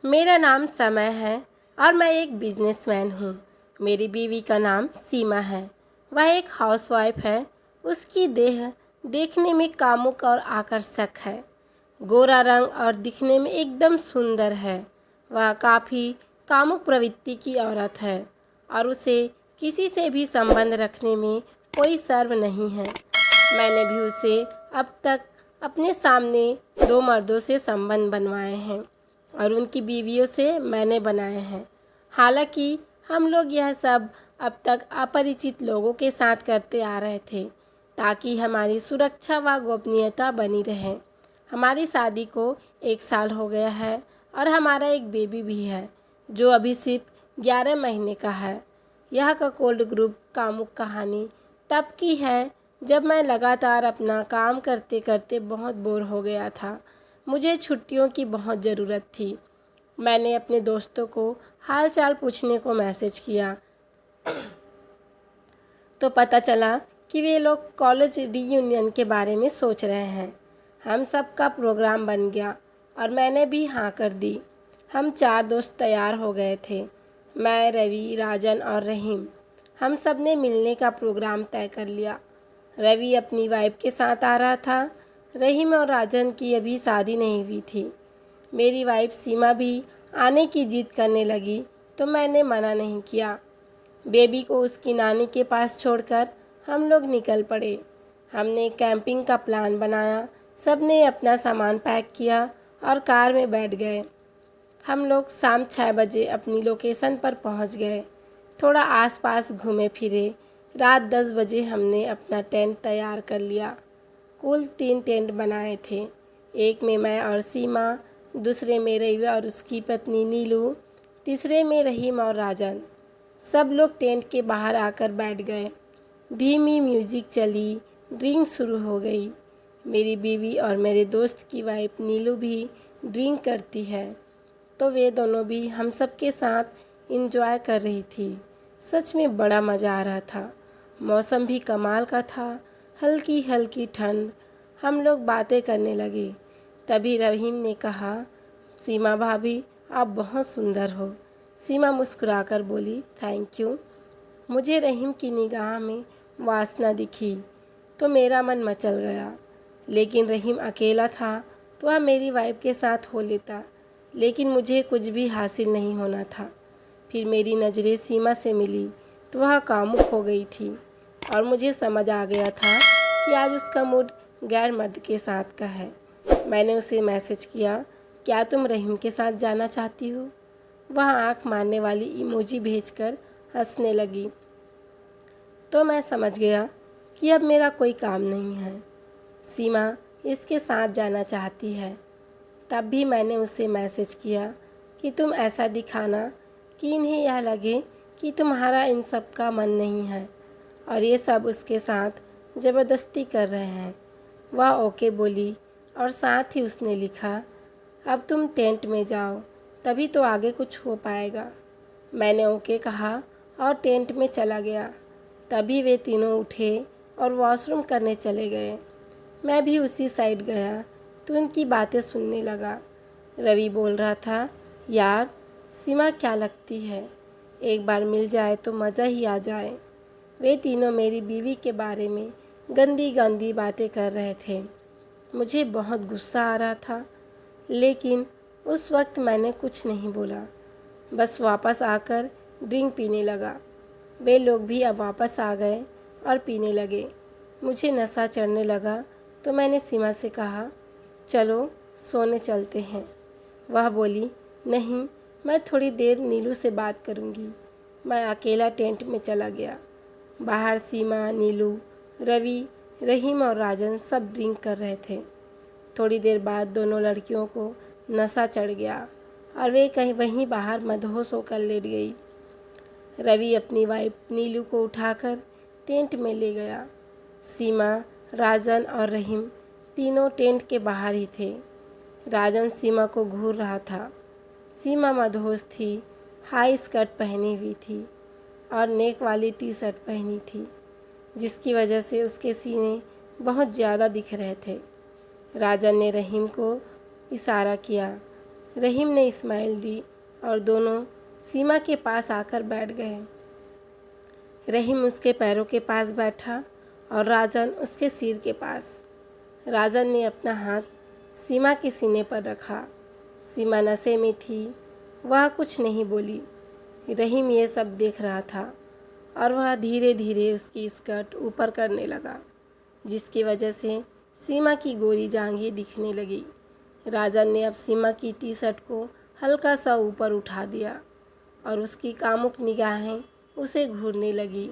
मेरा नाम समय है और मैं एक बिजनेसमैन हूँ। मेरी बीवी का नाम सीमा है। वह एक हाउसवाइफ है। उसकी देह देखने में कामुक और आकर्षक है। गोरा रंग और दिखने में एकदम सुंदर है। वह काफ़ी कामुक प्रवृत्ति की औरत है और उसे किसी से भी संबंध रखने में कोई शर्म नहीं है। मैंने भी उसे अब तक अपने सामने 2 मर्दों से संबंध बनवाए हैं और उनकी बीवियों से मैंने बनाए हैं। हालांकि हम लोग यह सब अब तक अपरिचित लोगों के साथ करते आ रहे थे ताकि हमारी सुरक्षा व गोपनीयता बनी रहे। हमारी शादी को 1 साल हो गया है और हमारा एक बेबी भी है जो अभी सिर्फ 11 महीने का है। यह का कोल्ड ग्रुप कामुक कहानी तब की है जब मैं लगातार अपना काम करते करते बहुत बोर हो गया था। मुझे छुट्टियों की बहुत ज़रूरत थी। मैंने अपने दोस्तों को हाल चाल पूछने को मैसेज किया तो पता चला कि वे लोग कॉलेज रीयूनियन के बारे में सोच रहे हैं। हम सब का प्रोग्राम बन गया और मैंने भी हाँ कर दी। हम 4 दोस्त तैयार हो गए थे, मैं, रवि, राजन और रहीम। हम सब ने मिलने का प्रोग्राम तय कर लिया। रवि अपनी वाइफ के साथ आ रहा था। रहीम और राजन की अभी शादी नहीं हुई थी। मेरी वाइफ सीमा भी आने की जिद करने लगी तो मैंने मना नहीं किया। बेबी को उसकी नानी के पास छोड़कर हम लोग निकल पड़े। हमने कैंपिंग का प्लान बनाया। सब ने अपना सामान पैक किया और कार में बैठ गए। हम लोग शाम 6 बजे अपनी लोकेशन पर पहुंच गए। थोड़ा आसपास घूमे फिरे। रात 10 बजे हमने अपना टेंट तैयार कर लिया। कुल 3 टेंट बनाए थे। एक में मैं और सीमा, दूसरे में रवि और उसकी पत्नी नीलू, तीसरे में रहीम और राजन। सब लोग टेंट के बाहर आकर बैठ गए। धीमी म्यूजिक चली, ड्रिंक शुरू हो गई। मेरी बीवी और मेरे दोस्त की वाइफ नीलू भी ड्रिंक करती है तो वे दोनों भी हम सब के साथ एंजॉय कर रही थी। सच में बड़ा मज़ा आ रहा था। मौसम भी कमाल का था, हल्की हल्की ठंड। हम लोग बातें करने लगे। तभी रहीम ने कहा, सीमा भाभी आप बहुत सुंदर हो। सीमा मुस्कुराकर बोली, थैंक यू। मुझे रहीम की निगाह में वासना दिखी तो मेरा मन मचल गया। लेकिन रहीम अकेला था तो वह मेरी वाइफ के साथ हो लेता, लेकिन मुझे कुछ भी हासिल नहीं होना था। फिर मेरी नज़रें सीमा से मिली तो वह कामुक हो गई थी और मुझे समझ आ गया था कि आज उसका मूड गैर मर्द के साथ का है। मैंने उसे मैसेज किया, क्या तुम रहीम के साथ जाना चाहती हो? वह आंख मारने वाली इमोजी भेजकर हंसने लगी तो मैं समझ गया कि अब मेरा कोई काम नहीं है। सीमा इसके साथ जाना चाहती है। तब भी मैंने उसे मैसेज किया कि तुम ऐसा दिखाना कि इन्हें यह लगे कि तुम्हारा इन सब का मन नहीं है और ये सब उसके साथ ज़बरदस्ती कर रहे हैं। वह ओके बोली और साथ ही उसने लिखा, अब तुम टेंट में जाओ तभी तो आगे कुछ हो पाएगा। मैंने ओके कहा और टेंट में चला गया। तभी वे तीनों उठे और वॉशरूम करने चले गए। मैं भी उसी साइड गया तो उनकी बातें सुनने लगा। रवि बोल रहा था, यार सीमा क्या लगती है, एक बार मिल जाए तो मज़ा ही आ जाए। वे तीनों मेरी बीवी के बारे में गंदी गंदी बातें कर रहे थे। मुझे बहुत गुस्सा आ रहा था, लेकिन उस वक्त मैंने कुछ नहीं बोला, बस वापस आकर ड्रिंक पीने लगा। वे लोग भी अब वापस आ गए और पीने लगे। मुझे नशा चढ़ने लगा तो मैंने सीमा से कहा, चलो सोने चलते हैं। वह बोली, नहीं, मैं थोड़ी देर नीलू से बात करूँगी। मैं अकेला टेंट में चला गया। बाहर सीमा, नीलू, रवि, रहीम और राजन सब ड्रिंक कर रहे थे। थोड़ी देर बाद दोनों लड़कियों को नशा चढ़ गया और वे कहीं वहीं बाहर मदहोश होकर लेट गई। रवि अपनी वाइफ नीलू को उठाकर टेंट में ले गया। सीमा, राजन और रहीम तीनों टेंट के बाहर ही थे। राजन सीमा को घूर रहा था। सीमा मदहोश थी, हाई स्कर्ट पहनी हुई थी और नेक वाली टी शर्ट पहनी थी, जिसकी वजह से उसके सीने बहुत ज़्यादा दिख रहे थे। राजन ने रहीम को इशारा किया रहीम ने स्माइल दी और दोनों सीमा के पास आकर बैठ गए। रहीम उसके पैरों के पास बैठा और राजन उसके सिर के पास। राजन ने अपना हाथ सीमा के सीने पर रखा। सीमा नशे में थी, वह कुछ नहीं बोली। रहीम ये सब देख रहा था और वह धीरे धीरे उसकी स्कर्ट ऊपर करने लगा, जिसकी वजह से सीमा की गोरी जांघें दिखने लगी। राजन ने अब सीमा की टी शर्ट को हल्का सा ऊपर उठा दिया और उसकी कामुक निगाहें उसे घूरने लगी।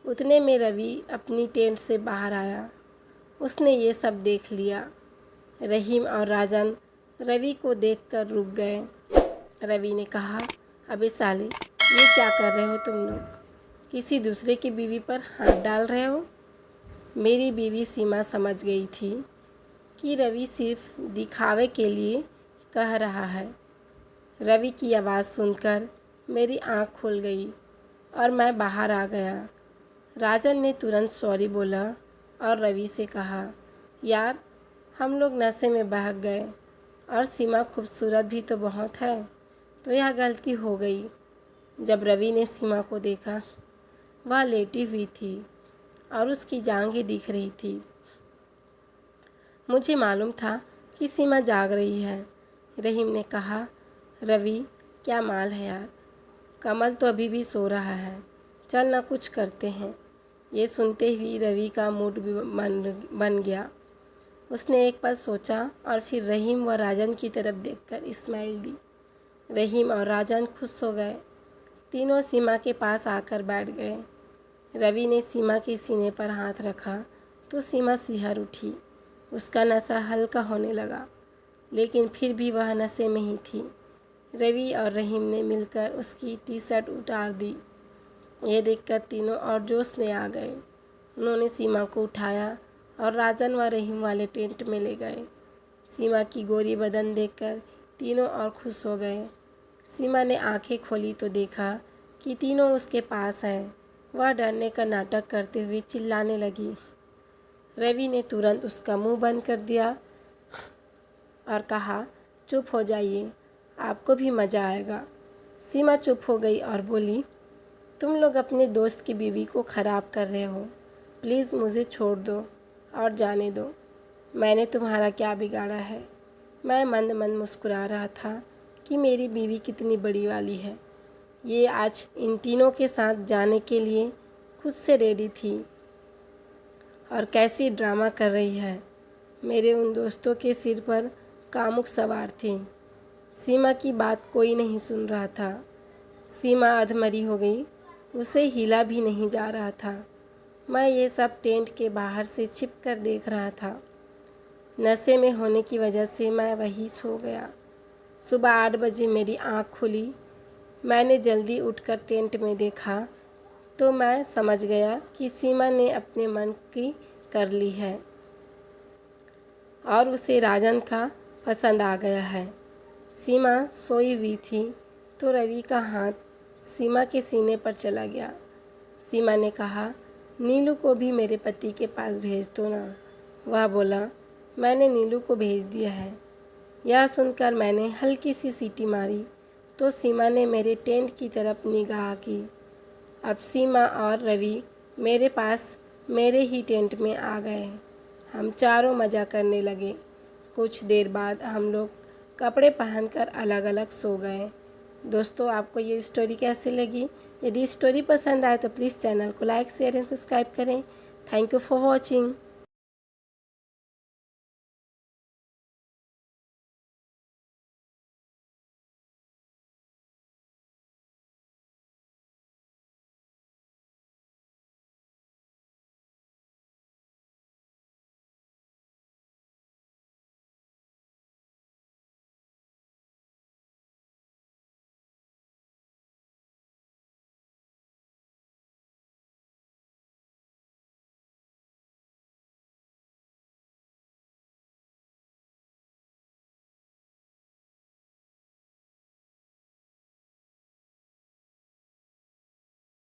उतने में रवि अपनी टेंट से बाहर आया। उसने ये सब देख लिया। रहीम और राजन रवि को देखकर रुक गए। रवि ने कहा, अबे साले, ये क्या कर रहे हो तुम लोग? किसी दूसरे की बीवी पर हाथ डाल रहे हो? मेरी बीवी सीमा समझ गई थी कि रवि सिर्फ दिखावे के लिए कह रहा है। रवि की आवाज़ सुनकर मेरी आँख खुल गई और मैं बाहर आ गया। राजन ने तुरंत सॉरी बोला और रवि से कहा, यार हम लोग नशे में बहक गए और सीमा खूबसूरत भी तो बहुत है, तो यह गलती हो गई। जब रवि ने सीमा को देखा, वह लेटी हुई थी और उसकी जांघें दिख रही थी। मुझे मालूम था कि सीमा जाग रही है। रहीम ने कहा, रवि क्या माल है यार, कमल तो अभी भी सो रहा है, चल ना कुछ करते हैं। ये सुनते ही रवि का मूड बन गया। उसने एक पल सोचा और फिर रहीम व राजन की तरफ देखकर स्माइल दी। रहीम और राजन खुश हो गए। तीनों सीमा के पास आकर बैठ गए। रवि ने सीमा के सीने पर हाथ रखा तो सीमा सिहर उठी। उसका नशा हल्का होने लगा, लेकिन फिर भी वह नशे में ही थी। रवि और रहीम ने मिलकर उसकी टी शर्ट उतार दी। ये देखकर तीनों और जोश में आ गए। उन्होंने सीमा को उठाया और राजन व रहीम वाले टेंट में ले गए। सीमा की गोरी बदन देखकर तीनों और खुश हो गए। सीमा ने आंखें खोली तो देखा कि तीनों उसके पास हैं। वह डरने का नाटक करते हुए चिल्लाने लगी। रवि ने तुरंत उसका मुंह बंद कर दिया और कहा, चुप हो जाइए, आपको भी मज़ा आएगा। सीमा चुप हो गई और बोली, तुम लोग अपने दोस्त की बीवी को ख़राब कर रहे हो। प्लीज़ मुझे छोड़ दो और जाने दो। मैंने तुम्हारा क्या बिगाड़ा है? मैं मंद मंद मुस्कुरा रहा था कि मेरी बीवी कितनी बड़ी वाली है। ये आज इन तीनों के साथ जाने के लिए खुद से रेडी थी और कैसी ड्रामा कर रही है। मेरे उन दोस्तों के सिर पर कामुक सवार थे। सीमा की बात कोई नहीं सुन रहा था। सीमा अधमरी हो गई, उसे हिला भी नहीं जा रहा था। मैं ये सब टेंट के बाहर से छिप कर देख रहा था। नशे में होने की वजह से मैं वहीं सो गया। सुबह 8 बजे मेरी आँख खुली। मैंने जल्दी उठकर टेंट में देखा तो मैं समझ गया कि सीमा ने अपने मन की कर ली है और उसे राजन का पसंद आ गया है। सीमा सोई हुई थी तो रवि का हाथ सीमा के सीने पर चला गया। सीमा ने कहा, नीलू को भी मेरे पति के पास भेज दो ना। वह बोला, मैंने नीलू को भेज दिया है। यह सुनकर मैंने हल्की सी सीटी मारी तो सीमा ने मेरे टेंट की तरफ निगाह की। अब सीमा और रवि मेरे पास मेरे ही टेंट में आ गए। हम चारों मज़ा करने लगे। कुछ देर बाद हम लोग कपड़े पहनकर अलग अलग सो गए। दोस्तों, आपको ये स्टोरी कैसी लगी? यदि स्टोरी पसंद आए तो प्लीज़ चैनल को लाइक, शेयर एंड सब्सक्राइब करें। Thank you for watching.